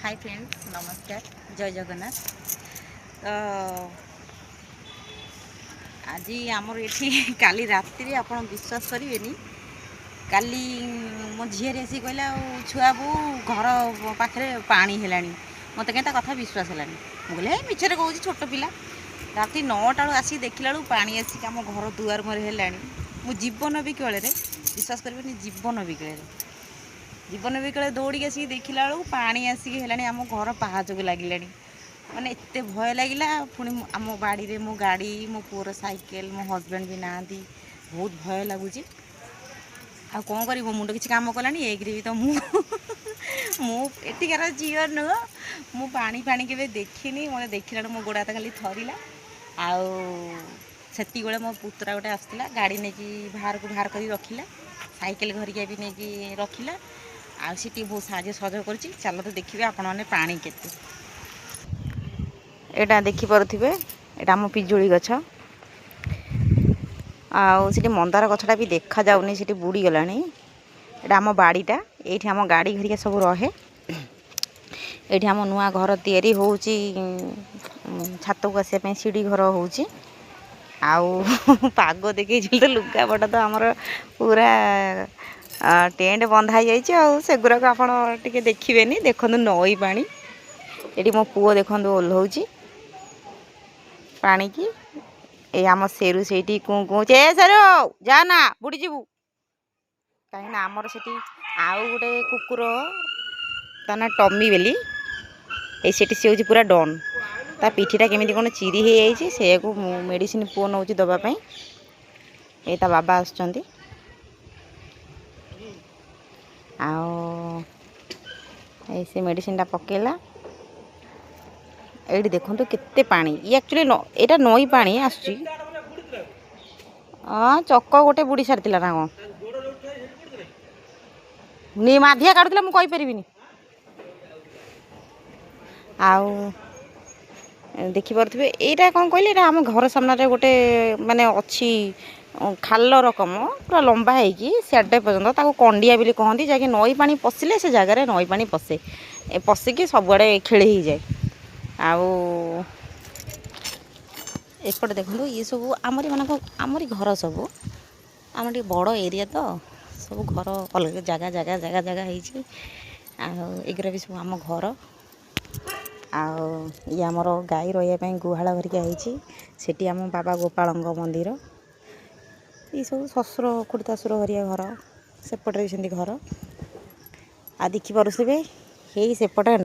Hi friends, नमस्कार, जय जगन्नाथ। तो आज आमर ये काली राति आप विश्वास करेंगे काली मो झील आसी कहला छुआ बो घर पाखे पानी है मत क्या कथा विश्वास है मुझे मिछरे कहूँ छोट पिला राति 9टा आसी देखला पानी आसिक आम घर दुआर मुहर है जीवन विकल विश्वास करेंगे जीवन जीवन विकल दौड़ी आसिक देखला पानी आसिक है आम घर पहाच को लगे माने एत भय लगे पुणी आम बाड़ी रे मो गाड़ी मो पुअर साइकेल मो हजबैंड भी ना बहुत भय लगुच आ कौन कर मुंड किसी कम कलानी एक भी तो मुझार झील नुह मु पानी फाणी के देखनी मतलब देखला मो गोड़ हाथ खाली थरला आती बेले मो पुतरा गोटे आसला गाड़ी नहीं बाहर को बाहर कर रखिला साइकेल घरिका भी नहीं रखिला आसी बहुत साहय सहयोग कर चल तो देखिए आपण मैंने पानी केते एटा देखि पारुथिबे एटा हम पिजुली गछ आउे मंदार गछटा भी देखा जाउनी से बुड़ी गलानी एटा हम बाड़ीटा एठी हम गाड़ी घरिका सब रहे एठी हम नुआ घर तैयारी होउची छात को आसे सीढ़ी घर होउची आउ पाग देखी तो लुगा पटा तो आमर पूरा टेंट बंधा जाइए आउ सेगुरा को आपण टिके देखिबेनी देखंतु नई पानी एठी मो पुओ देखंतु ओल्हौची पानी की ए आम सेरु से कौचे सेरु जाना बुड़ी जीवु कहीं आमर से आउ गोटे कुकुर ता ना टमी बेली से सी पूरा डन ता पिठीटा केमी कौन चिरी हो जाइए से मेडिसिन पुओ नौ दवापाई ये ता बाबा आसुँच से मेडिसिन पकेला ये देखो केते पानी ये एक्चुअली यहाँ नई पानी आसुची चक गोटे बुड़ी सारी ना कौन नी माधिया काटुला मुझे पारिनी आउ देखिपे यहाँ कौन कहले आम घर सामने गोटे माने अच्छी खाल रकम पूरा लंबा है साढ़े पर्यंत कंडिया भी कहती जहाँकि नई पानी पशिले से जगार नई पानी पशे पशिकी सबुआड़े खेली ही जाए एपटे देखो ये सब आमरी घर सब आम बड़ एरिया तो सब घर अलग जगह जगह जगह जगह होगरा भी सब आम घर ये आमर गाई रही गुहाल घरिका होती आम बाबा गोपाल मंदिर ये सब शशुर खुड़ताशुर घरिया घर सेपटे भी सेमती घर आ देखिपे सेपटे